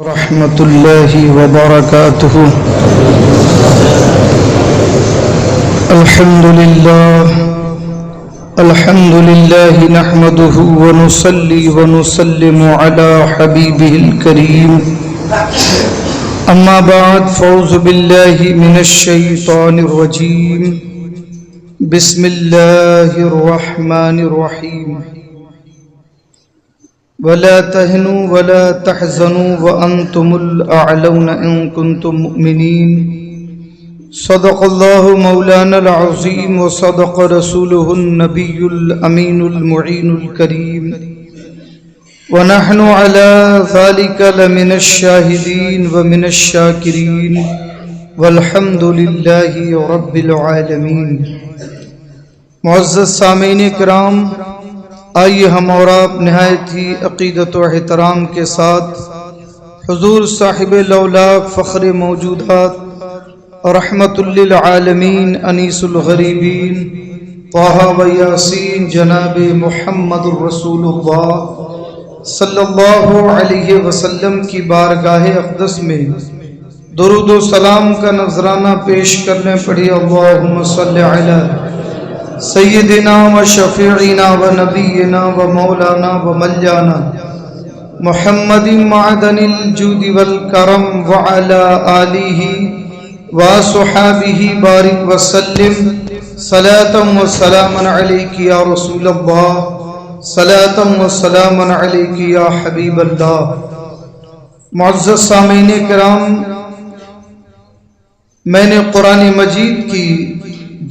رحمۃ اللہ وبرکاتہ۔ الحمد للہ نحمده ونصلي ونسلم على حبیبه الکریم، اما بعد فاعوذ باللہ من الشیطان الرجیم، بسم اللہ الرحمن الرحیم۔ ولا تهنوا ولا تحزنوا وأنتم الأعلون إن كنتم مؤمنين، صدق الله مولانا العظيم وصدق رسوله النبي الأمين المعين الكريم، ونحن على ذلك لمن الشاهدين ومن الشاكرين، والحمد لله رب العالمين۔ معزز سامعین کرام، آئیے ہم اور آپ نہایت ہی عقیدت و احترام کے ساتھ حضور صاحب لولاک فخر موجودات رحمت للعالمین انیس الغریبین طہ و یاسین جناب محمد الرسول اللہ صلی اللہ علیہ وسلم کی بارگاہ اقدس میں درود و سلام کا نذرانہ پیش کرنے پڑھی۔ اللہم صلی علی سیدنا و شفیعنا و نبینا و مولانا و ملیانا محمد معدن الجود والکرم وعلا آلہ و صحابہ بارک وسلم صلاة و سلاما علیک یا رسول اللہ، صلاة و سلاما علیک یا حبیب اللہ۔ معزز سامعین کرام، میں نے قرآن مجید کی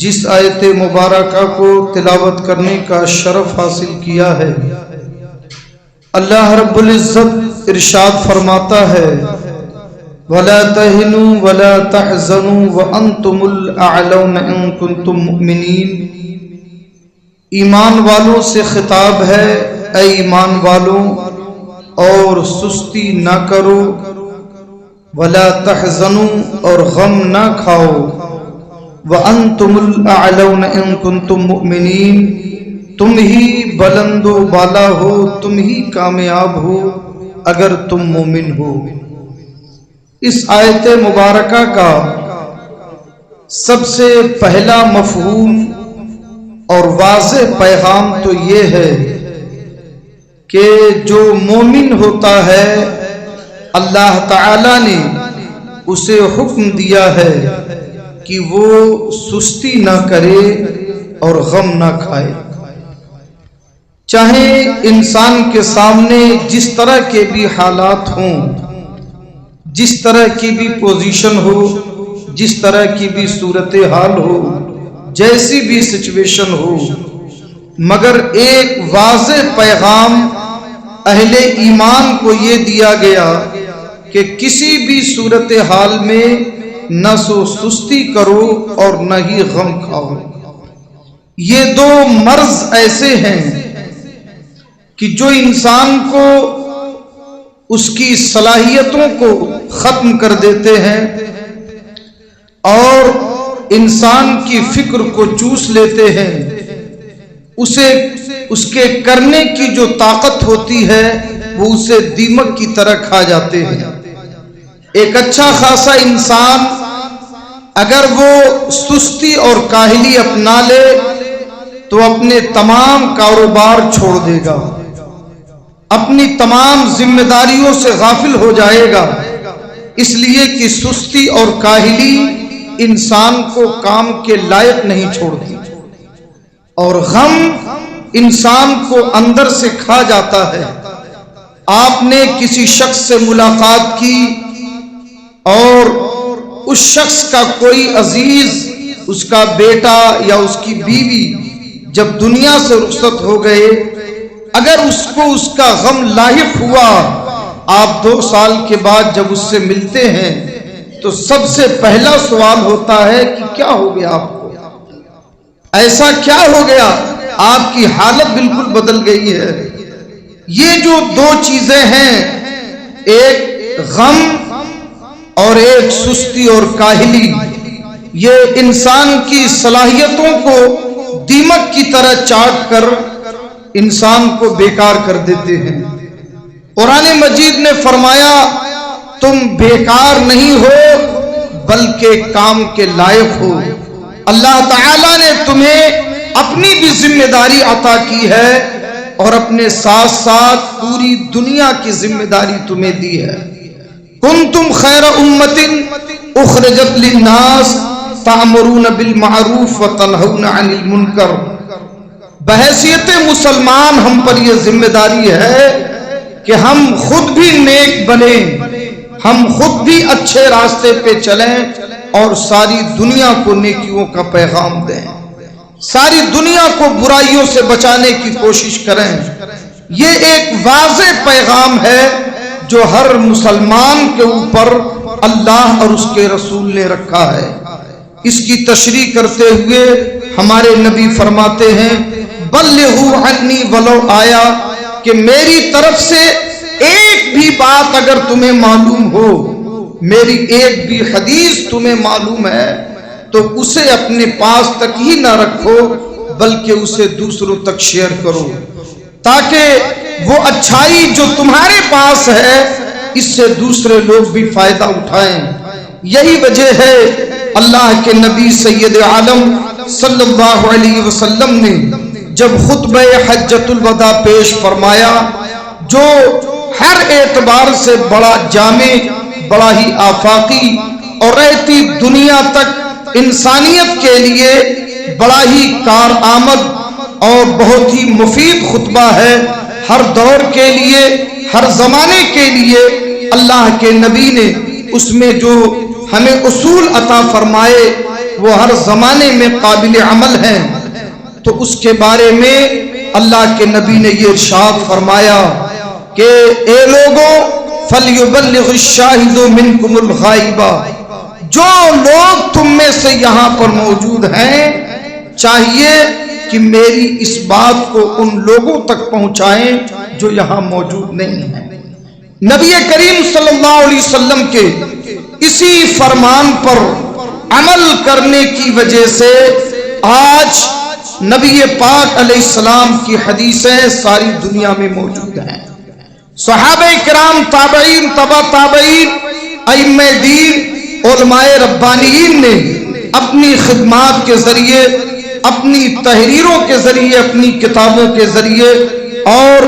جس آیت مبارکہ کو تلاوت کرنے کا شرف حاصل کیا ہے، اللہ رب العزت ارشاد فرماتا ہے وَلَا تَهِنُوا وَلَا تَحْزَنُوا وَأَنْتُمُ الْأَعْلَوْنَ إِن كُنتُم مُؤْمِنِينَ۔ ایمان والوں سے خطاب ہے، اے ایمان والوں، اور سستی نہ کرو، وَلَا تَحْزَنُوا اور غم نہ کھاؤ، وَأَنْتُمُ الْأَعْلَوْنَ إِن كُنتُم مُؤْمِنِينَ، تم ہی بلند و بالا ہو، تم ہی کامیاب ہو اگر تم مومن ہو۔ اس آیت مبارکہ کا سب سے پہلا مفہوم اور واضح پیغام تو یہ ہے کہ جو مومن ہوتا ہے اللہ تعالی نے اسے حکم دیا ہے کہ وہ سستی نہ کرے اور غم نہ کھائے، چاہے انسان کے سامنے جس طرح کے بھی حالات ہوں، جس طرح کی بھی پوزیشن ہو، جس طرح کی بھی صورتحال ہو، جیسی بھی سچویشن ہو، مگر ایک واضح پیغام اہل ایمان کو یہ دیا گیا کہ کسی بھی صورتحال میں نہ سستی کرو اور نہ ہی غم کھاؤ۔ یہ دو مرض ایسے ہیں کہ جو انسان کو اس کی صلاحیتوں کو ختم کر دیتے ہیں اور انسان کی فکر کو چوس لیتے ہیں، اسے اس کے کرنے کی جو طاقت ہوتی ہے وہ اسے دیمک کی طرح کھا جاتے ہیں۔ ایک اچھا خاصا انسان اگر وہ سستی اور کاہلی اپنا لے تو اپنے تمام کاروبار چھوڑ دے گا، اپنی تمام ذمہ داریوں سے غافل ہو جائے گا، اس لیے کہ سستی اور کاہلی انسان کو کام کے لائق نہیں چھوڑتی، اور غم انسان کو اندر سے کھا جاتا ہے۔ آپ نے کسی شخص سے ملاقات کی اور اس شخص کا کوئی عزیز، اس کا بیٹا یا اس کی بیوی جب دنیا سے رخصت ہو گئے، اگر اس کو اس کا غم لاحق ہوا، آپ 2 سال کے بعد جب اس سے ملتے ہیں تو سب سے پہلا سوال ہوتا ہے کہ کیا ہو گیا آپ کو، ایسا کیا ہو گیا، آپ کی حالت بالکل بدل گئی ہے۔ یہ جو 2 چیزیں ہیں، ایک غم اور ایک سستی اور کاہلی، یہ انسان کی صلاحیتوں کو دیمک کی طرح چاٹ کر انسان کو بیکار کر دیتے ہیں۔ قرآن مجید نے فرمایا تم بیکار نہیں ہو بلکہ کام کے لائق ہو۔ اللہ تعالیٰ نے تمہیں اپنی بھی ذمہ داری عطا کی ہے اور اپنے ساتھ ساتھ پوری دنیا کی ذمہ داری تمہیں دی ہے۔ کنتم خیر امت اخرجت للناس تأمرون بالمعروف وتنہون عن المنکر۔ بحیثیت مسلمان ہم پر یہ ذمہ داری ہے کہ ہم خود بھی نیک بنیں، ہم خود بھی اچھے راستے پہ چلیں اور ساری دنیا کو نیکیوں کا پیغام دیں، ساری دنیا کو برائیوں سے بچانے کی کوشش کریں۔ یہ ایک واضح پیغام ہے جو ہر مسلمان کے اوپر اللہ اور اس کے رسول نے رکھا ہے۔ اس کی تشریح کرتے ہوئے ہمارے نبی فرماتے ہیں بلغوا عنی ولو آیا، کہ میری طرف سے ایک بھی بات اگر تمہیں معلوم ہو، میری ایک بھی حدیث تمہیں معلوم ہے تو اسے اپنے پاس تک ہی نہ رکھو بلکہ اسے دوسروں تک شیئر کرو، تاکہ وہ اچھائی جو تمہارے پاس ہے اس سے دوسرے لوگ بھی فائدہ اٹھائیں۔ یہی وجہ ہے اللہ کے نبی سید عالم صلی اللہ علیہ وسلم نے جب خطبہ حجۃ الوداع پیش فرمایا، جو ہر اعتبار سے بڑا جامع، بڑا ہی آفاقی اور رہتی دنیا تک انسانیت کے لیے بڑا ہی کارآمد اور بہت ہی مفید خطبہ ہے، ہر دور کے لیے، ہر زمانے کے لیے اللہ کے نبی نے اس میں جو ہمیں اصول عطا فرمائے وہ ہر زمانے میں قابل عمل ہیں۔ تو اس کے بارے میں اللہ کے نبی نے یہ ارشاد فرمایا کہ اے لوگوں فَلْيُبَلِّغِ الشَّاهِدُ مِنْكُمُ الْغَائِبَ، جو لوگ تم میں سے یہاں پر موجود ہیں چاہیے کہ میری اس بات کو ان لوگوں تک پہنچائیں جو یہاں موجود نہیں ہیں۔ نبی کریم صلی اللہ علیہ وسلم کے اسی فرمان پر عمل کرنے کی وجہ سے آج نبی پاک علیہ السلام کی حدیثیں ساری دنیا میں موجود ہیں۔ صحابہ کرام، تابعین، تبع تابعین، ائمہ دین، علماء ربانیین نے اپنی خدمات کے ذریعے، اپنی تحریروں کے ذریعے، اپنی کتابوں کے ذریعے اور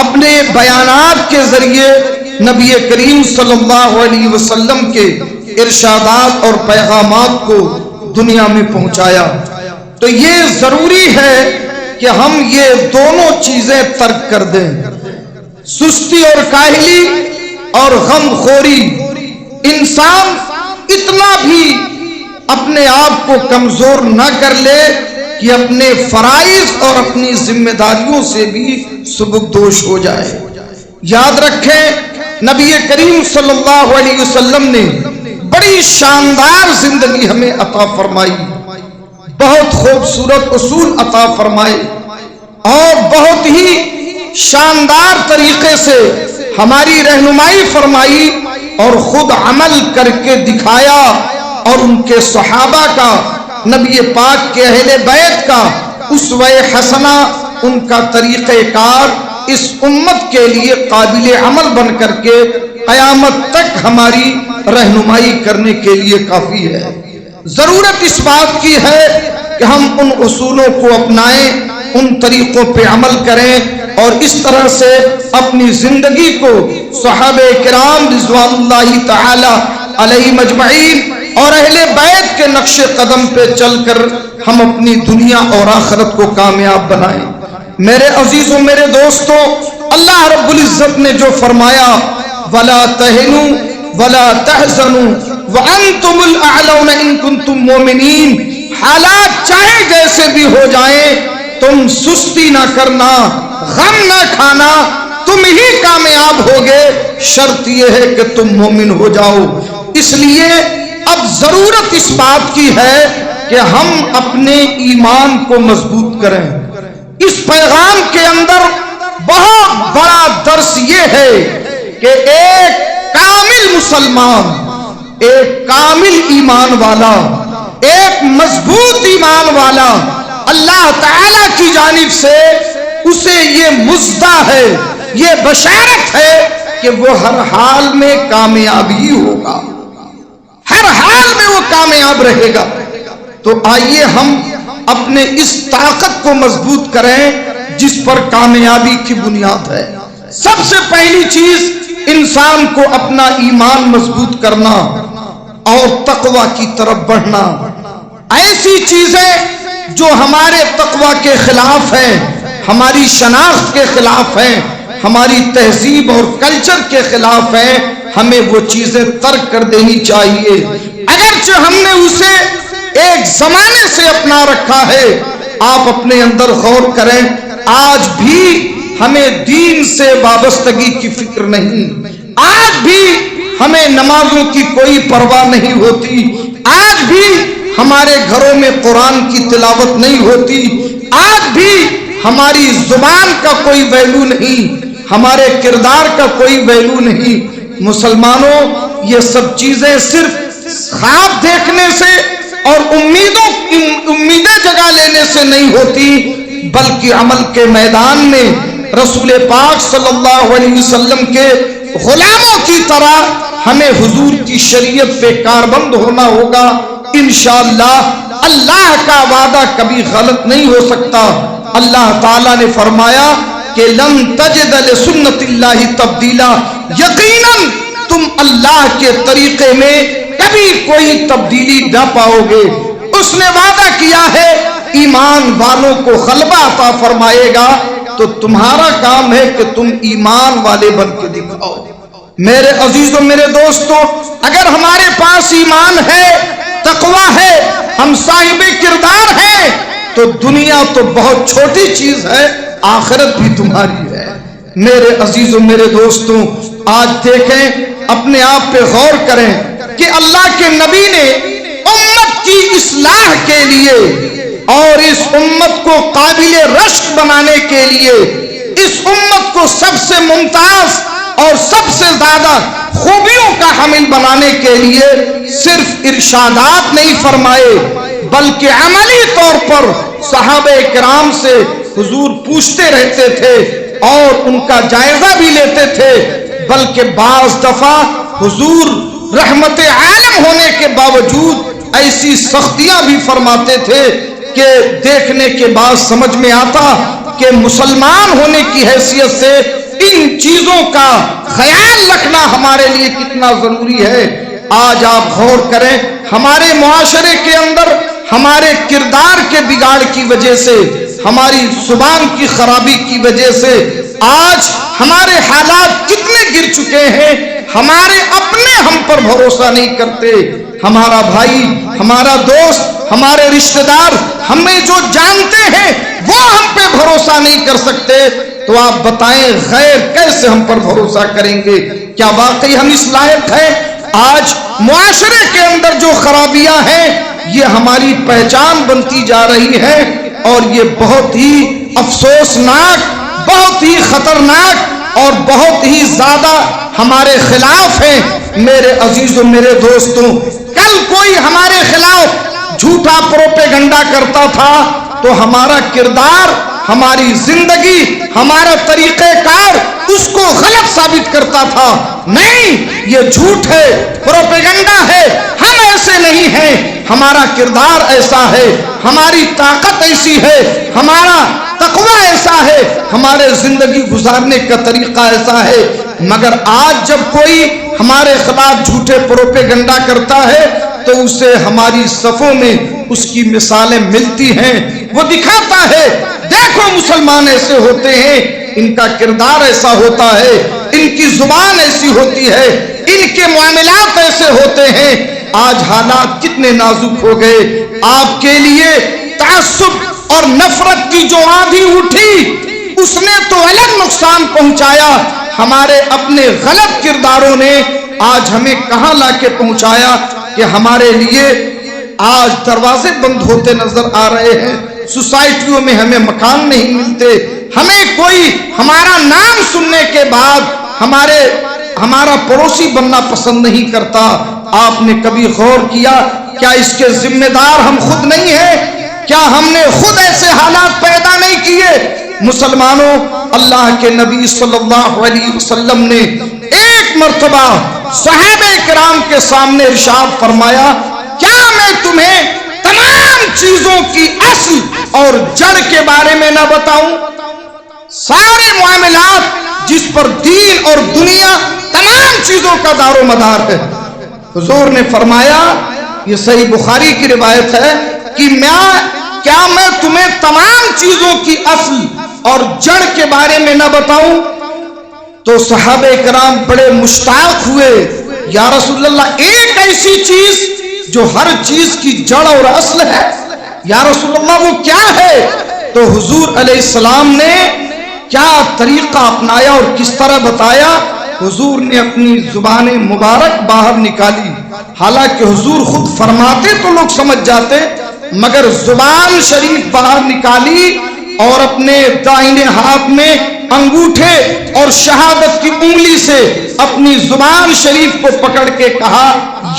اپنے بیانات کے ذریعے نبی کریم صلی اللہ علیہ وسلم کے ارشادات اور پیغامات کو دنیا میں پہنچایا۔ تو یہ ضروری ہے کہ ہم یہ دونوں چیزیں ترک کر دیں، سستی اور کاہلی اور غم خوری۔ انسان اتنا بھی اپنے آپ کو کمزور نہ کر لے کہ اپنے فرائض اور اپنی ذمہ داریوں سے بھی سبکدوش ہو جائے۔ یاد رکھیں نبی کریم صلی اللہ علیہ وسلم نے بڑی شاندار زندگی ہمیں عطا فرمائی، بہت خوبصورت اصول عطا فرمائے اور بہت ہی شاندار طریقے سے ہماری رہنمائی فرمائی اور خود عمل کر کے دکھایا، اور ان کے صحابہ کا، نبی پاک کے اہل بیت کا اسوہ حسنہ، ان کا طریقہ کار اس امت کے لیے قابل عمل بن کر کے قیامت تک ہماری رہنمائی کرنے کے لیے کافی ہے۔ ضرورت اس بات کی ہے کہ ہم ان اصولوں کو اپنائیں، ان طریقوں پہ عمل کریں اور اس طرح سے اپنی زندگی کو صحابہ کرام رضوان اللہ تعالی علیہ مجمعین اور اہل بیت کے نقش قدم پہ چل کر ہم اپنی دنیا اور آخرت کو کامیاب بنائیں۔ میرے عزیزوں، میرے دوستوں، اللہ رب العزت نے جو فرمایا وَلَا تَهِنُوا وَلَا تَحْزَنُوا وَأَنْتُمُ الْأَعْلَوْنَ إِن كُنتُم مُؤْمِنِينَ، حالات چاہے جیسے بھی ہو جائیں تم سستی نہ کرنا، غم نہ کھانا، تم ہی کامیاب ہوگے، شرط یہ ہے کہ تم مومن ہو جاؤ۔ اس لیے اب ضرورت اس بات کی ہے کہ ہم اپنے ایمان کو مضبوط کریں۔ اس پیغام کے اندر بہت بڑا درس یہ ہے کہ ایک کامل مسلمان، ایک کامل ایمان والا، ایک مضبوط ایمان والا، اللہ تعالی کی جانب سے اسے یہ مژدہ ہے، یہ بشارت ہے کہ وہ ہر حال میں کامیاب ہی ہوگا، ہر حال میں وہ کامیاب رہے گا۔ تو آئیے ہم اپنے اس طاقت کو مضبوط کریں جس پر کامیابی کی بنیاد ہے۔ سب سے پہلی چیز انسان کو اپنا ایمان مضبوط کرنا اور تقوی کی طرف بڑھنا۔ ایسی چیزیں جو ہمارے تقوی کے خلاف ہیں، ہماری شناخت کے خلاف ہیں، ہماری تہذیب اور کلچر کے خلاف ہیں، ہمیں وہ چیزیں ترک کر دینی چاہیے۔ اگرچہ ہم نے اسے ایک زمانے سے اپنا رکھا ہے، آپ اپنے اندر غور کریں، آج بھی ہمیں دین سے وابستگی کی فکر نہیں، آج بھی ہمیں نمازوں کی کوئی پرواہ نہیں ہوتی، آج بھی ہمارے گھروں میں قرآن کی تلاوت نہیں ہوتی، آج بھی ہماری زبان کا کوئی ویلو نہیں، ہمارے کردار کا کوئی ویلو نہیں۔ مسلمانوں، یہ سب چیزیں صرف خواب دیکھنے سے اور امیدیں جگہ لینے سے نہیں ہوتی، بلکہ عمل کے میدان میں رسول پاک صلی اللہ علیہ وسلم کے غلاموں کی طرح ہمیں حضور کی شریعت پہ کاربند ہونا ہوگا۔ انشاءاللہ اللہ کا وعدہ کبھی غلط نہیں ہو سکتا۔ اللہ تعالیٰ نے فرمایا کہ لن تجد لسنت اللہ تبدیلا، یقیناً تم اللہ کے طریقے میں کبھی کوئی تبدیلی نہ پاؤ گے۔ اس نے وعدہ کیا ہے ایمان والوں کو غلبہ عطا فرمائے گا، تو تمہارا کام ہے کہ تم ایمان والے بن کے دکھاؤ۔ میرے عزیزوں، میرے دوستوں، اگر ہمارے پاس ایمان ہے، تقوی ہے، ہم صاحب کردار ہیں، تو دنیا تو بہت چھوٹی چیز ہے، آخرت بھی تمہاری ہے۔ میرے عزیزوں، میرے دوستوں، آج دیکھیں، اپنے آپ پہ غور کریں کہ اللہ کے نبی نے امت کی اصلاح کے لیے اور اس امت کو قابل رشک بنانے کے لیے، اس امت کو سب سے ممتاز اور سب سے زیادہ خوبیوں کا حامل بنانے کے لیے صرف ارشادات نہیں فرمائے، بلکہ عملی طور پر صحابہ کرام سے حضور پوچھتے رہتے تھے اور ان کا جائزہ بھی لیتے تھے، بلکہ بعض دفعہ حضور رحمت عالم ہونے کے باوجود ایسی سختیاں بھی فرماتے تھے کہ دیکھنے کے بعد سمجھ میں آتا کہ مسلمان ہونے کی حیثیت سے ان چیزوں کا خیال رکھنا ہمارے لیے کتنا ضروری ہے۔ آج آپ غور کریں، ہمارے معاشرے کے اندر ہمارے کردار کے بگاڑ کی وجہ سے، ہماری زبان کی خرابی کی وجہ سے آج ہمارے حالات کتنے گر چکے ہیں۔ ہمارے اپنے ہم پر بھروسہ نہیں کرتے، ہمارا بھائی، ہمارا دوست، ہمارے رشتہ دار ہمیں جو جانتے ہیں وہ ہم پہ بھروسہ نہیں کر سکتے، تو آپ بتائیں غیر کیسے ہم پر بھروسہ کریں گے؟ کیا واقعی ہم اس لائق ہیں؟ آج معاشرے کے اندر جو خرابیاں ہیں یہ ہماری پہچان بنتی جا رہی ہے، اور یہ بہت ہی افسوسناک، بہت ہی خطرناک اور بہت ہی زیادہ ہمارے خلاف ہیں۔ میرے عزیزوں، میرے دوستوں، کل کوئی ہمارے خلاف جھوٹا پروپیگنڈا کرتا تھا تو ہمارا کردار، ہماری زندگی، ہمارا طریقہ کار اس کو غلط ثابت کرتا تھا۔ نہیں، یہ جھوٹ ہے، پروپیگنڈا ہے، ہم ایسے نہیں ہیں، ہمارا کردار ایسا ہے، ہماری طاقت ایسی ہے، ہمارا تقوی ایسا ہے، ہمارے زندگی گزارنے کا طریقہ ایسا ہے۔ مگر آج جب کوئی ہمارے خلاف جھوٹے پروپیگنڈا کرتا ہے تو اسے ہماری صفوں میں اس کی مثالیں ملتی ہیں، وہ دکھاتا ہے دیکھو مسلمان ایسے ہوتے ہیں، ان کا کردار ایسا ہوتا ہے، ان کی زبان ایسی ہوتی ہے، ان کے معاملات ایسے ہوتے ہیں۔ آج حالات کتنے نازک ہو گئے، آپ کے لیے تعصب اور نفرت کی جو آندھی اٹھی اس نے تو الگ نقصان پہنچایا، ہمارے اپنے غلط کرداروں نے آج ہمیں کہاں لا کے پہنچایا کہ ہمارے لیے آج دروازے بند ہوتے نظر آ رہے ہیں، سوسائٹیوں میں ہمیں مکان نہیں ملتے، ہمیں کوئی ہمارا نام سننے کے بعد ہمارا پڑوسی بننا پسند نہیں کرتا۔ آپ نے کبھی غور کیا کیا اس کے ذمہ دار ہم خود نہیں ہیں؟ کیا ہم نے خود ایسے حالات پیدا نہیں کیے مسلمانوں، اللہ کے نبی صلی اللہ علیہ وسلم نے ایک مرتبہ صحابہ کرام کے سامنے ارشاد فرمایا، کیا میں تمہیں تمام چیزوں کی اصل اور جڑ کے بارے میں نہ بتاؤں؟ سارے معاملات جس پر دین اور دنیا تمام چیزوں کا دار و مدار ہے۔ حضور نے فرمایا، یہ صحیح بخاری کی روایت ہے کہ کیا میں تمہیں تمام چیزوں کی اصل اور جڑ کے بارے میں نہ بتاؤں؟ تو صحابہ کرام بڑے مشتاق ہوئے، یا رسول اللہ ایک ایسی چیز جو ہر چیز کی جڑ اور اصل ہے، یا رسول اللہ وہ کیا ہے؟ تو حضور علیہ السلام نے کیا طریقہ اپنایا اور کس طرح بتایا؟ حضور نے اپنی زبان مبارک باہر نکالی، حالانکہ حضور خود فرماتے تو لوگ سمجھ جاتے، مگر زبان شریف باہر نکالی اور اپنے دائیں ہاتھ میں انگوٹھے اور شہادت کی انگلی سے اپنی زبان شریف کو پکڑ کے کہا،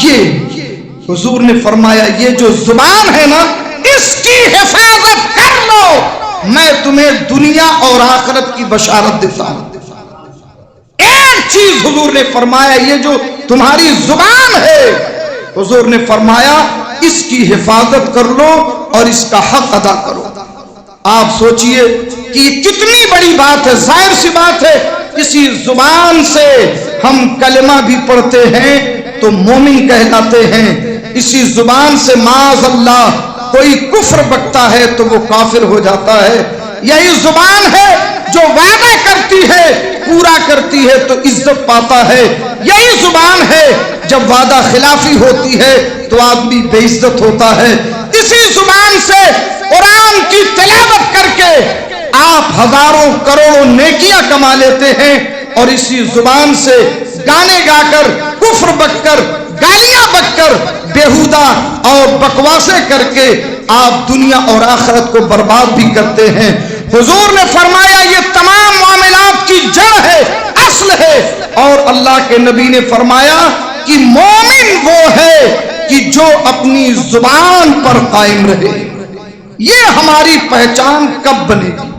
یہ حضور نے فرمایا یہ جو زبان ہے نا اس کی حفاظت کر لو، میں تمہیں دنیا اور آخرت کی بشارت دیتا ہوں۔ ایک چیز حضور نے فرمایا، یہ جو تمہاری زبان ہے، حضور نے فرمایا اس کی حفاظت کر لو اور اس کا حق ادا کرو۔ آپ سوچئے کہ یہ کتنی بڑی بات ہے، ظاہر سی بات ہے، اسی زبان سے ہم کلمہ بھی پڑھتے ہیں تو مومن کہلاتے ہیں، اسی زبان سے معاذ اللہ کوئی کفر بکتا ہے تو وہ کافر ہو جاتا ہے۔ یہی زبان ہے جو وعدہ کرتی ہے پورا کرتی ہے تو عزت پاتا ہے، یہی زبان ہے جب وعدہ خلافی ہوتی ہے تو آدمی بے عزت ہوتا ہے۔ اسی زبان سے قرآن کی تلاوت کر کے آپ ہزاروں کروڑوں نیکیاں کما لیتے ہیں، اور اسی زبان سے گانے گا کر، کفر بک کر، گالیاں بک کر، بیہودہ اور بکواسے کر کے آپ دنیا اور آخرت کو برباد بھی کرتے ہیں۔ حضور نے فرمایا یہ تمام معاملات کی جڑ ہے، اصل ہے، اور اللہ کے نبی نے فرمایا کہ مومن وہ ہے کہ جو اپنی زبان پر قائم رہے۔ یہ ہماری پہچان کب بنے گی؟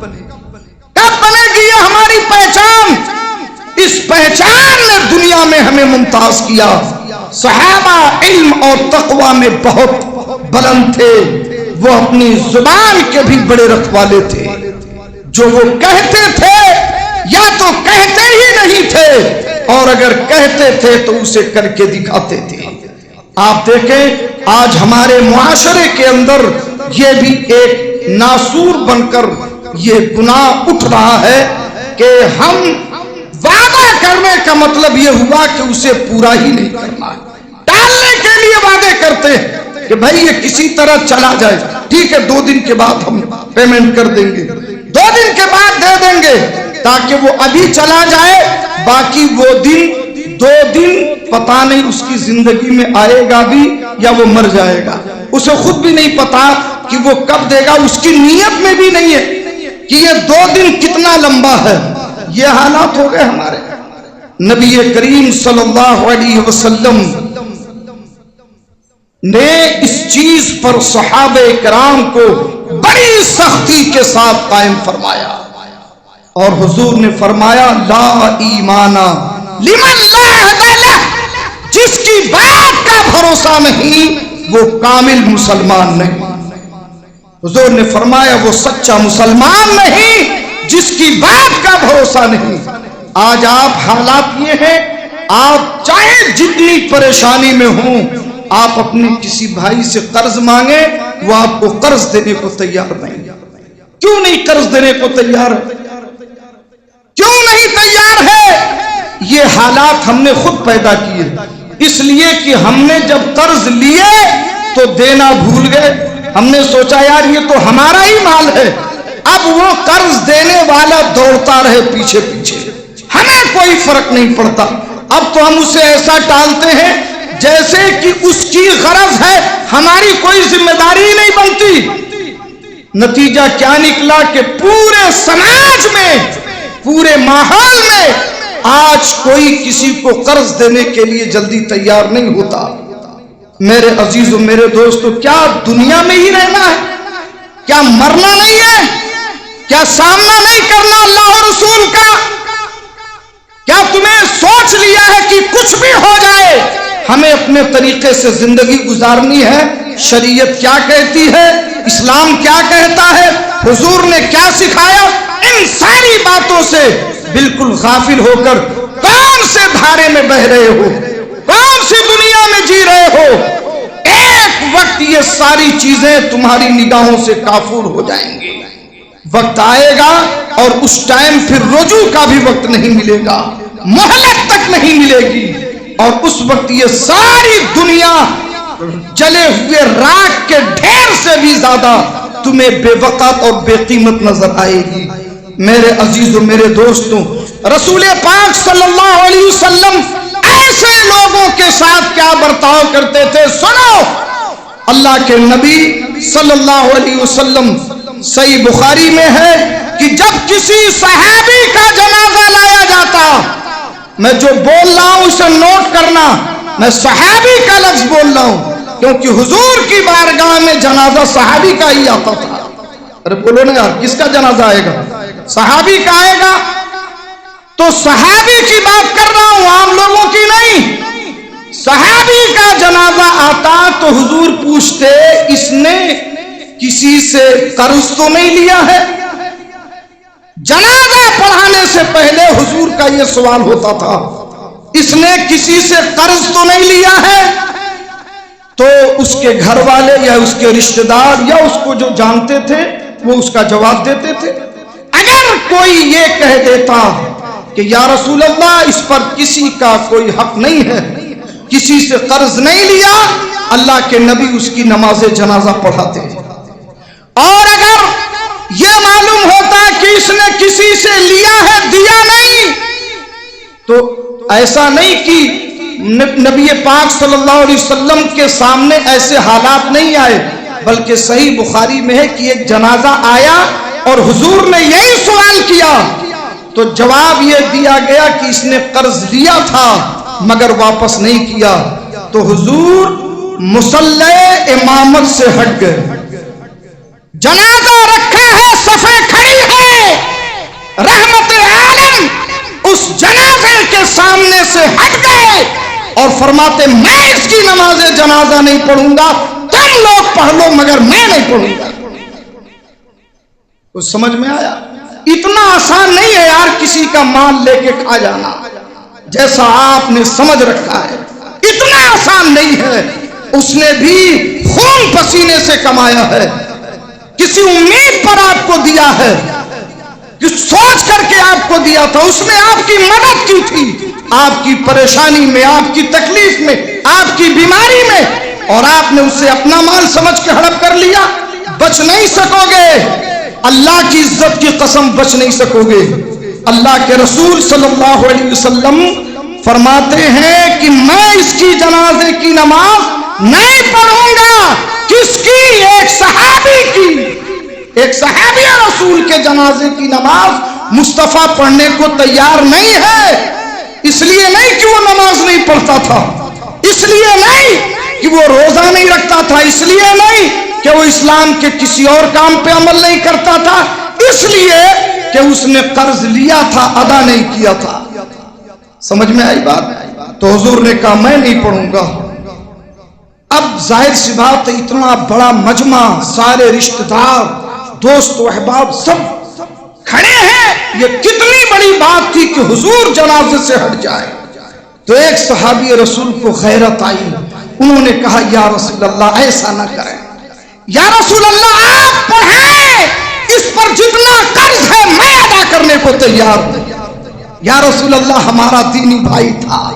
کب بنے گی یہ ہماری پہچان؟ اس پہچان نے دنیا میں ہمیں ممتاز کیا۔ صحابہ علم اور تقوی میں بہت بلند تھے، وہ اپنی زبان کے بھی بڑے رکھوالے تھے، جو وہ کہتے تھے یا تو کہتے ہی نہیں تھے، اور اگر کہتے تھے تو اسے کر کے دکھاتے تھے۔ آپ دیکھیں آج ہمارے معاشرے کے اندر یہ بھی ایک ناسور بن کر یہ گناہ اٹھ رہا ہے کہ ہم وعدہ کرنے کا مطلب یہ ہوا کہ اسے پورا ہی نہیں کرنا، ٹالنے کے لیے وعدے کرتے ہیں کہ بھائی یہ کسی طرح چلا جائے، ٹھیک ہے 2 دن کے بعد ہم پیمنٹ کر دیں گے، 2 دن کے بعد دے دیں گے، تاکہ وہ ابھی چلا جائے، باقی وہ 2 دن پتہ نہیں اس کی زندگی میں آئے گا بھی یا وہ مر جائے گا، اسے خود بھی نہیں پتا کہ وہ کب دے گا، اس کی نیت میں بھی نہیں ہے کہ یہ 2 دن کتنا لمبا ہے۔ یہ حالات ہو گئے ہمارے۔ نبی کریم صلی اللہ علیہ وسلم نے اس چیز پر صحابہ کرام کو بڑی سختی کے ساتھ قائم فرمایا، اور حضور نے فرمایا لا ایمان لمن لا عہد لہ، جس کی بات کا بھروسہ نہیں وہ کامل مسلمان نہیں۔ حضور نے فرمایا وہ سچا مسلمان نہیں جس کی بات کا بھروسہ نہیں۔ آج آپ حالات یہ ہیں، آپ چاہے جتنی پریشانی میں ہوں، آپ اپنے کسی بھائی سے قرض مانگیں، وہ آپ کو قرض دینے کو تیار نہیں۔ کیوں نہیں قرض دینے کو تیار ہے؟ کیوں نہیں تیار ہے؟ یہ حالات ہم نے خود پیدا کیے، اس لیے کہ ہم نے جب قرض لیے تو دینا بھول گئے، ہم نے سوچا یار یہ تو ہمارا ہی مال ہے، اب وہ قرض دینے والا دوڑتا رہے پیچھے پیچھے، ہمیں کوئی فرق نہیں پڑتا۔ اب تو ہم اسے ایسا ٹالتے ہیں جیسے کہ اس کی غرض ہے، ہماری کوئی ذمہ داری نہیں بنتی۔ نتیجہ کیا نکلا کہ پورے سماج میں، پورے ماحول میں آج کوئی کسی کو قرض دینے کے لیے جلدی تیار نہیں ہوتا۔ میرے عزیزوں، میرے دوستوں، کیا دنیا میں ہی رہنا ہے؟ کیا مرنا نہیں ہے؟ کیا سامنا نہیں کرنا اللہ اور رسول کا؟ کیا تمہیں سوچ لیا ہے کہ کچھ بھی ہو جائے ہمیں اپنے طریقے سے زندگی گزارنی ہے؟ شریعت کیا کہتی ہے، اسلام کیا کہتا ہے، حضور نے کیا سکھایا، ان ساری باتوں سے بالکل غافل ہو کر کون سے دھارے میں بہ رہے ہو، کون سی دنیا میں جی رہے ہو؟ ایک وقت یہ ساری چیزیں تمہاری نگاہوں سے کافور ہو جائیں گی. وقت آئے گا اور اس ٹائم پھر رجوع کا بھی وقت نہیں ملے گا، مہلت تک نہیں ملے گی، اور اس وقت یہ ساری دنیا جلے ہوئے راکھ کے ڈھیر سے بھی زیادہ تمہیں بے وقت اور بے قیمت نظر آئے گی. میرے عزیزوں، میرے دوستوں، رسول پاک صلی اللہ علیہ وسلم ایسے لوگوں کے ساتھ کیا برتاؤ کرتے تھے، سنو. اللہ کے نبی صلی اللہ علیہ وسلم، صحیح بخاری میں ہے کہ جب کسی صحابی کا جنازہ لایا جاتا، میں جو بول رہا ہوں اسے نوٹ کرنا، میں صحابی کا لفظ بول رہا ہوں کیونکہ حضور کی بارگاہ میں جنازہ صحابی کا ہی آتا تھا. ارے بولو نا یار، کس کا جنازہ آئے گا؟ صحابی کا آئے گا. تو صحابی کی بات کر رہا ہوں، عام لوگوں کی نہیں. صحابی کا جنازہ آتا تو حضور پوچھتے، اس نے کسی سے قرض تو نہیں لیا ہے؟ جنازہ پڑھانے سے پہلے حضور کا یہ سوال ہوتا تھا، اس نے کسی سے قرض تو نہیں لیا ہے؟ تو اس کے گھر والے یا اس کے رشتہ دار یا اس کو جو جانتے تھے وہ اس کا جواب دیتے تھے. اگر کوئی یہ کہہ دیتا کہ یا رسول اللہ اس پر کسی کا کوئی حق نہیں ہے، کسی سے قرض نہیں لیا، اللہ کے نبی اس کی نماز جنازہ پڑھاتے. اور اگر یہ معلوم ہوتا کہ اس نے کسی سے لیا ہے دیا نہیں، تو ایسا نہیں کہ نبی پاک صلی اللہ علیہ وسلم کے سامنے ایسے حالات نہیں آئے، بلکہ صحیح بخاری میں ہے کہ ایک جنازہ آیا اور حضور نے یہی سوال کیا تو جواب یہ دیا گیا کہ اس نے قرض لیا تھا مگر واپس نہیں کیا. تو حضور مصلی امامت سے ہٹ گئے. جنازہ رکھا ہے، صفیں کھڑی ہے، رحمت عالم اس جنازے کے سامنے سے ہٹ گئے اور فرماتے میں اس کی نماز جنازہ نہیں پڑھوں گا، تم لوگ پڑھ لو مگر میں نہیں پڑھوں گا. کچھ سمجھ میں آیا؟ اتنا آسان نہیں ہے یار کسی کا مال لے کے کھا جانا جیسا آپ نے سمجھ رکھا ہے. اتنا آسان نہیں ہے. اس نے بھی خون پسینے سے کمایا ہے، کسی امید پر آپ کو دیا ہے، کچھ سوچ کر کے آپ کو دیا تھا. اس نے آپ کی مدد کی تھی، آپ کی پریشانی میں، آپ کی تکلیف میں، آپ کی بیماری میں، اور آپ نے اسے اپنا مال سمجھ کے ہڑپ کر لیا. بچ نہیں سکو گے، اللہ کی عزت کی قسم بچ نہیں سکو گے. اللہ کے رسول صلی اللہ علیہ وسلم فرماتے ہیں کہ میں اس کی جنازے کی نماز نہیں پڑھوں گا. کس کی؟ ایک صحابی کی. ایک صحابی رسول کے جنازے کی نماز مصطفیٰ پڑھنے کو تیار نہیں ہے. اس لیے نہیں کہ وہ نماز نہیں پڑھتا تھا، اس لیے نہیں کہ وہ روزہ نہیں رکھتا تھا، اس لیے نہیں کہ وہ اسلام کے کسی اور کام پہ عمل نہیں کرتا تھا، اس لیے کہ اس نے قرض لیا تھا، ادا نہیں کیا تھا. سمجھ میں آئی بات؟ تو حضور نے کہا میں نہیں پڑھوں گا. اب ظاہر سی بات ہے، اتنا بڑا مجمع، سارے رشتہ دار، دوست و احباب سب کھڑے ہیں. یہ کتنی بڑی بات تھی کہ حضور جنازے سے ہٹ جائے. تو ایک صحابی رسول کو غیرت آئی، انہوں نے کہا یا رسول اللہ ایسا نہ کریں، یا رسول اللہ آپ پڑھائیں، اس پر جتنا قرض ہے میں ادا کرنے کو تیار ہوں. یا رسول اللہ ہمارا دینی بھائی تھا،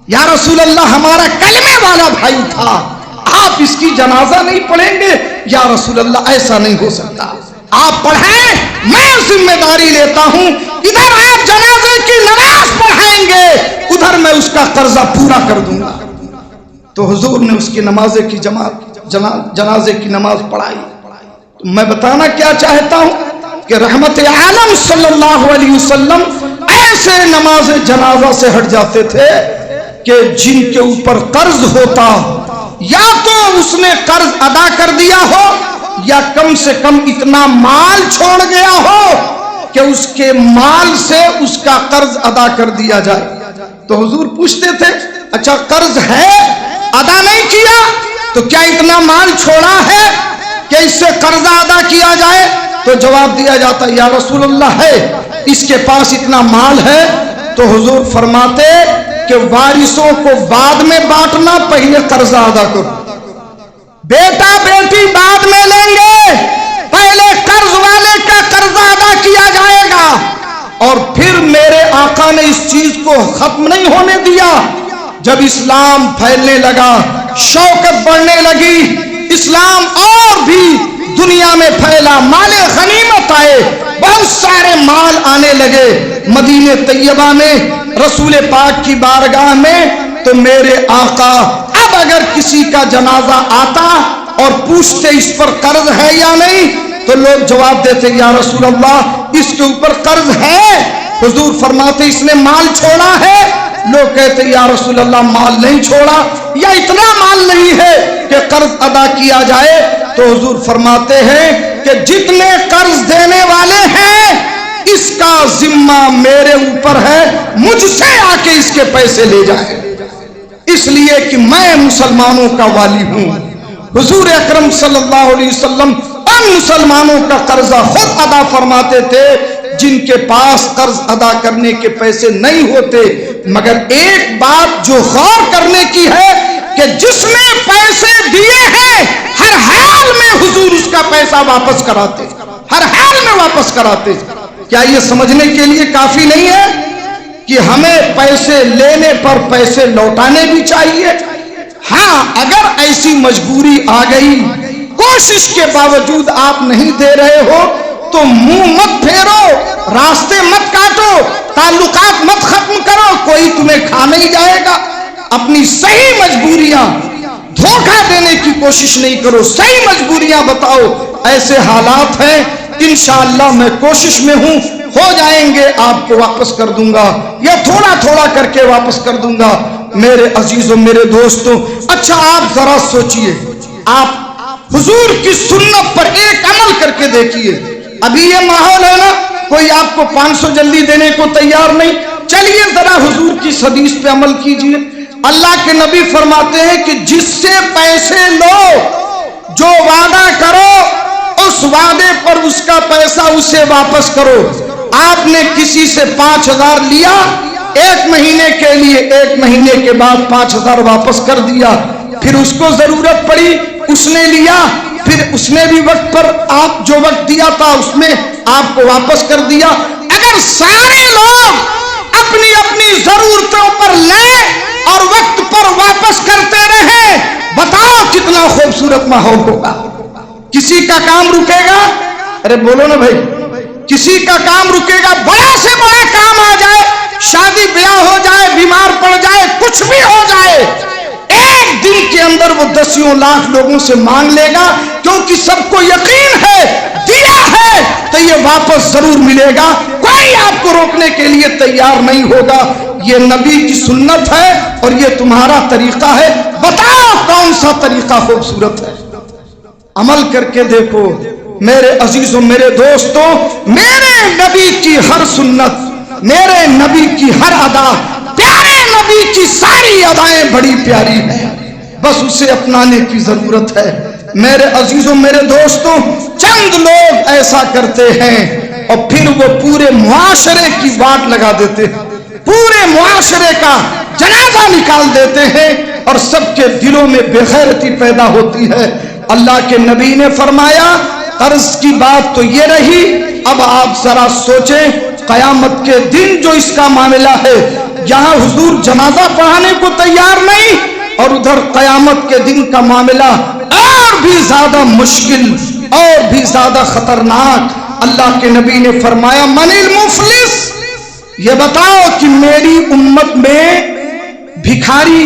یا رسول اللہ ہمارا کلمے والا بھائی تھا، آپ اس کی جنازہ نہیں پڑھیں گے؟ یا رسول اللہ ایسا نہیں ہو سکتا، آپ پڑھائیں، میں ذمہ داری لیتا ہوں. ادھر آپ جنازے کی نماز پڑھائیں گے، ادھر میں اس کا قرضہ پورا کر دوں گا. تو حضور نے اس کی جنازے کی نماز پڑھائی. تو میں بتانا کیا چاہتا ہوں کہ رحمت عالم صلی اللہ علیہ وسلم ایسے نماز جنازہ سے ہٹ جاتے تھے کہ جن کے اوپر قرض ہوتا، یا تو اس نے قرض ادا کر دیا ہو یا کم سے کم اتنا مال چھوڑ گیا ہو کہ اس کے مال سے اس کا قرض ادا کر دیا جائے۔ تو حضور پوچھتے تھے اچھا قرض ہے ادا نہیں کیا تو کیا اتنا مال چھوڑا ہے کہ اس سے قرضہ ادا کیا جائے؟ تو جواب دیا جاتا یا رسول اللہ ہے، اس کے پاس اتنا مال ہے۔ تو حضور فرماتے کہ وارثوں کو بعد میں بانٹنا، پہلے قرضہ ادا کرو۔ بیٹا بیٹی بعد میں لیں گے، پہلے قرض والے کا قرضہ ادا کیا جائے گا۔ اور پھر میرے آقا نے اس چیز کو ختم نہیں ہونے دیا۔ جب اسلام پھیلنے لگا، شوکت بڑھنے لگی، اسلام اور بھی دنیا میں پھیلا، مال غنیمت آئے، بہت سارے مال آنے لگے مدینہ طیبہ میں، رسول پاک کی بارگاہ میں۔ تو میرے آقا اب اگر کسی کا جنازہ آتا اور پوچھتے اس پر قرض ہے یا نہیں، تو لوگ جواب دیتے یا رسول اللہ اس کے اوپر قرض ہے۔ حضور فرماتے اس نے مال چھوڑا ہے؟ لوگ کہتے یا رسول اللہ مال نہیں چھوڑا، یا اتنا مال نہیں ہے کہ قرض ادا کیا جائے۔ تو حضور فرماتے ہیں کہ جتنے قرض دینے والے ہیں اس کا ذمہ میرے اوپر ہے، مجھ سے آ کے اس کے پیسے لے جائے، اس لیے کہ میں مسلمانوں کا والی ہوں۔ حضور اکرم صلی اللہ علیہ وسلم ان مسلمانوں کا قرضہ خود ادا فرماتے تھے جن کے پاس قرض ادا کرنے کے پیسے نہیں ہوتے۔ مگر ایک بات جو غور کرنے کی ہے کہ جس نے پیسے دیے ہیں ہر حال میں حضور اس کا پیسہ واپس کراتے، ہر حال میں واپس کراتے۔ کیا یہ سمجھنے کے لیے کافی نہیں ہے کہ ہمیں پیسے لینے پر پیسے لوٹانے بھی چاہیے؟ ہاں اگر ایسی مجبوری آ گئی، کوشش کے باوجود آپ نہیں دے رہے ہو تو منہ مت پھیرو، راستے مت کاٹو، تعلقات مت ختم کرو، کوئی تمہیں کھا نہیں جائے گا۔ اپنی صحیح مجبوریاں، دھوکہ دینے کی کوشش نہیں کرو، صحیح مجبوریاں بتاؤ۔ ایسے حالات ہیں، انشاءاللہ میں کوشش میں ہوں، ہو جائیں گے آپ کو واپس کر دوں گا یا تھوڑا تھوڑا کر کے واپس کر دوں گا۔ میرے عزیزوں میرے دوستوں، اچھا آپ ذرا سوچئے، آپ حضور کی سنت پر ایک عمل کر کے دیکھیے۔ ابھی یہ ماحول ہے نا، کوئی آپ کو 500 جلدی دینے کو تیار نہیں، چلیے ذرا حضور کی حدیث پہ عمل کیجئے۔ اللہ کے نبی فرماتے ہیں کہ جس سے پیسے لو، جو وعدہ کرو اس وعدے پر اس کا پیسہ اسے واپس کرو۔ آپ نے کسی سے 5000 لیا ایک مہینے کے لیے، ایک مہینے کے بعد 5000 واپس کر دیا، پھر اس کو ضرورت پڑی اس نے لیا، پھر اس نے بھی وقت پر آپ جو وقت دیا تھا اس میں آپ کو واپس کر دیا۔ اگر سارے لوگ اپنی اپنی ضرورتوں پر لیں اور وقت پر واپس کرتے رہیں، بتاؤ کتنا خوبصورت ماحول ہوگا۔ کسی کا کام رکے گا؟ ارے بولو نا بھائی، کسی کا کام رکے گا؟ بڑا سے بڑا کام آ جائے، شادی بیاہ ہو جائے، بیمار پڑ جائے، کچھ بھی ہو جائے، ایک دن کے اندر وہ 10 لاکھ لوگوں سے مانگ لے گا، کیونکہ سب کو یقین ہے دیا ہے تو یہ واپس ضرور ملے گا، کوئی آپ کو روکنے کے لیے تیار نہیں ہوگا۔ یہ نبی کی سنت ہے اور یہ تمہارا طریقہ ہے، بتاؤ کون سا طریقہ خوبصورت ہے؟ عمل کر کے دیکھو میرے عزیزوں میرے دوستوں، میرے نبی کی ہر سنت، میرے نبی کی ہر ادا، پیارے نبی کی ساری ادائیں بڑی پیاری ہیں، بس اسے اپنانے کی ضرورت ہے۔ میرے عزیزوں میرے دوستوں، چند لوگ ایسا کرتے ہیں اور پھر وہ پورے معاشرے کی واٹ لگا دیتے ہیں، پورے معاشرے کا جنازہ نکال دیتے ہیں اور سب کے دلوں میں بے غیرتی پیدا ہوتی ہے۔ اللہ کے نبی نے فرمایا قرض کی بات تو یہ رہی، اب آپ ذرا سوچیں قیامت کے دن جو اس کا معاملہ ہے، یہاں حضور جنازہ پڑھانے کو تیار نہیں اور ادھر قیامت کے دن کا معاملہ اور بھی زیادہ مشکل اور بھی زیادہ خطرناک۔ اللہ کے نبی نے فرمایا من المفلس، یہ بتاؤ کہ میری امت میں بھکاری،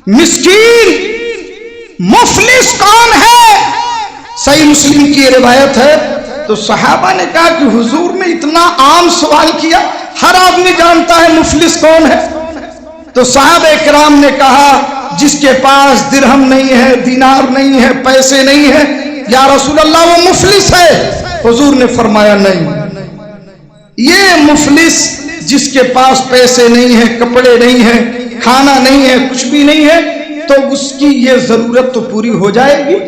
مسکین، مفلس کون ہے؟ صحیح مسلم کی روایت ہے۔ تو صحابہ نے کہا کہ حضور نے اتنا عام سوال کیا، ہر آدمی جانتا ہے مفلس کون ہے۔ تو صحابہ کرام نے کہا جس کے پاس درہم نہیں ہے، دینار نہیں ہے، پیسے نہیں ہے، یا رسول اللہ وہ مفلس ہے. حضور نے فرمایا نہیں، یہ مفلس جس کے پاس پیسے نہیں ہیں، کپڑے نہیں ہیں، کھانا نہیں ہے، کچھ بھی نہیں ہے، تو اس کی یہ ضرورت تو پوری ہو جائے گی.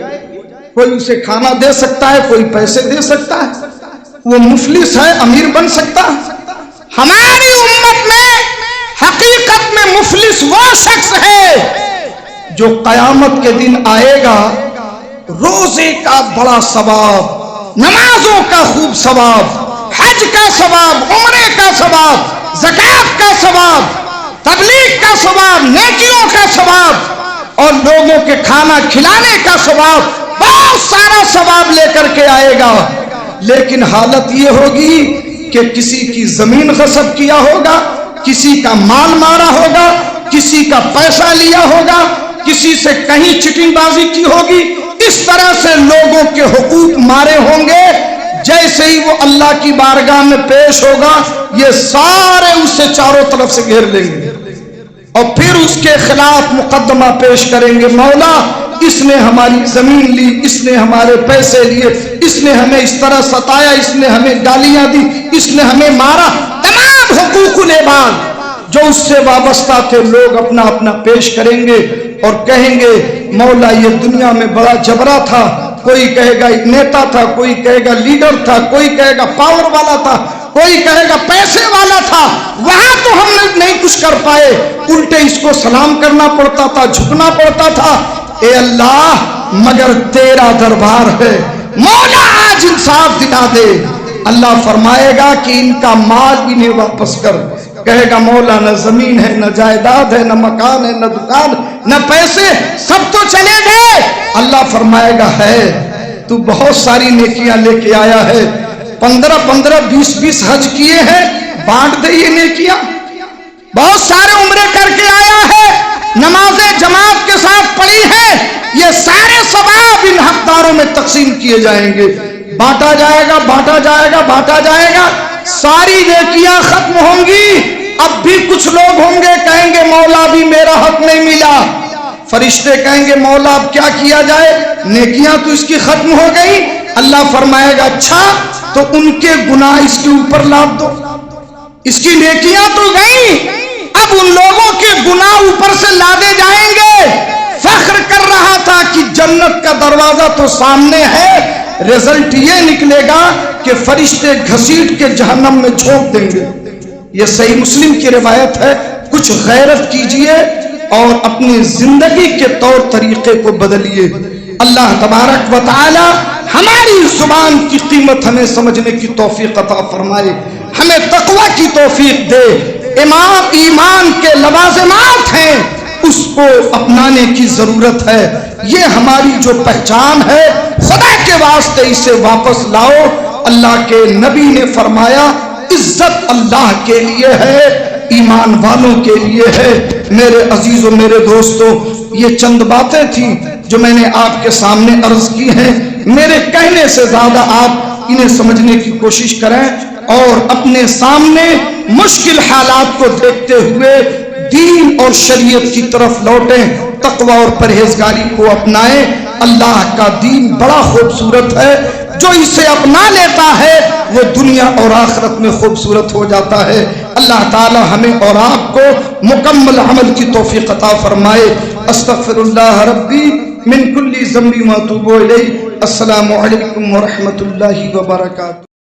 کوئی اسے کھانا دے سکتا ہے، کوئی پیسے دے سکتا ہے، وہ مفلس ہے، امیر بن سکتا ہے. ہماری امت میں حقیقت میں مفلس وہ شخص ہے جو قیامت کے دن آئے گا، روزے کا بڑا ثواب، نمازوں کا خوب ثواب، حج کا ثواب، عمرے کا ثواب، زکات کا ثواب، تبلیغ کا ثواب، نیکیوں کا ثواب اور لوگوں کے کھانا کھلانے کا ثواب، بہت سارا ثواب لے کر کے آئے گا. لیکن حالت یہ ہوگی کہ کسی کی زمین غصب کیا ہوگا، کسی کا مال مارا ہوگا، کسی کا پیسہ لیا ہوگا، کسی سے کہیں چٹنگ بازی کی ہوگی، اس طرح سے لوگوں کے حقوق مارے ہوں گے. جیسے ہی وہ اللہ کی بارگاہ میں پیش ہوگا، یہ سارے اسے چاروں طرف سے گھیر لیں گے اور پھر اس کے خلاف مقدمہ پیش کریں گے. مولا، اس نے ہماری زمین لی، اس نے ہمارے پیسے لیے، اس نے ہمیں اس طرح ستایا، اس نے ہمیں گالیاں دی، اس نے ہمیں مارا. تمام حقوق العباد جو اس سے وابستہ تھے لوگ اپنا اپنا پیش کریں گے اور کہیں گے مولا یہ دنیا میں بڑا جبرا تھا. کوئی کہے گا ایک نیتا تھا، کوئی کہے گا لیڈر تھا، کوئی کہے گا پاور والا تھا، کوئی کہے گا پیسے والا تھا. وہاں تو ہم نہیں کچھ کر پائے، الٹے اس کو سلام کرنا پڑتا تھا، جھکنا پڑتا تھا. اے اللہ، مگر تیرا دربار ہے، مولا آج انصاف دلا دے. اللہ فرمائے گا کہ ان کا مال انہیں واپس کر. کہے گا مولا نہ زمین ہے، نہ جائیداد ہے، نہ مکان ہے، نہ دکان، نہ پیسے، سب تو چلے گئے. اللہ فرمائے گا ہے تو بہت ساری نیکیاں لے کے آیا ہے، 15 20 حج کیے ہیں، بانٹ دے یہ نیکیاں. بہت سارے عمرے کر کے آیا ہے، نمازیں جماعت کے ساتھ پڑھی ہے، یہ سارے ثواب ان حقداروں میں تقسیم کیے جائیں گے. بانٹا جائے گا، بانٹا جائے گا، بانٹا جائے گا، ساری نیکیاں ختم ہوں گی. اب بھی کچھ لوگ ہوں گے کہیں گے مولا بھی میرا حق نہیں ملا. فرشتے کہیں گے مولا اب کیا کیا جائے، نیکیاں تو اس کی ختم ہو گئی. اللہ فرمائے گا اچھا تو ان کے گناہ اس کے اوپر لاد دو، اس کی نیکیاں تو گئی، اب ان لوگوں کے گناہ اوپر سے لادے جائیں گے. فخر کر رہا تھا کہ جنت کا دروازہ تو سامنے ہے، رزلٹ یہ نکلے گا کہ فرشتے گھسیٹ کے جہنم میں جھونک دیں گے. یہ صحیح مسلم کی روایت ہے. کچھ غیرت کیجئے اور اپنی زندگی کے طور طریقے کو بدلیے. اللہ تبارک و تعالی ہماری زبان کی قیمت ہمیں سمجھنے کی توفیق عطا فرمائے، ہمیں تقوی کی توفیق دے. ایمان کے لوازمات ہیں، اس کو اپنانے کی ضرورت ہے. یہ ہماری جو پہچان ہے، خدا کے واسطے اسے واپس لاؤ. اللہ کے نبی نے فرمایا عزت اللہ کے لیے ہے، ایمان والوں کے لیے ہے. میرے عزیزوں، میرے دوستوں، یہ چند باتیں تھیں جو میں نے آپ کے سامنے عرض کی ہیں. میرے کہنے سے زیادہ آپ انہیں سمجھنے کی کوشش کریں اور اپنے سامنے مشکل حالات کو دیکھتے ہوئے دین اور شریعت کی طرف لوٹیں، تقوی اور پرہیزگاری کو اپنائیں. اللہ کا دین بڑا خوبصورت ہے، جو اسے اپنا لیتا ہے وہ دنیا اور آخرت میں خوبصورت ہو جاتا ہے. اللہ تعالی ہمیں اور آپ کو مکمل عمل کی توفیق عطا فرمائے. استغفر اللہ ربی من کل ذنب و اتوب الیہ. السلام علیکم ورحمۃ اللہ وبرکاتہ.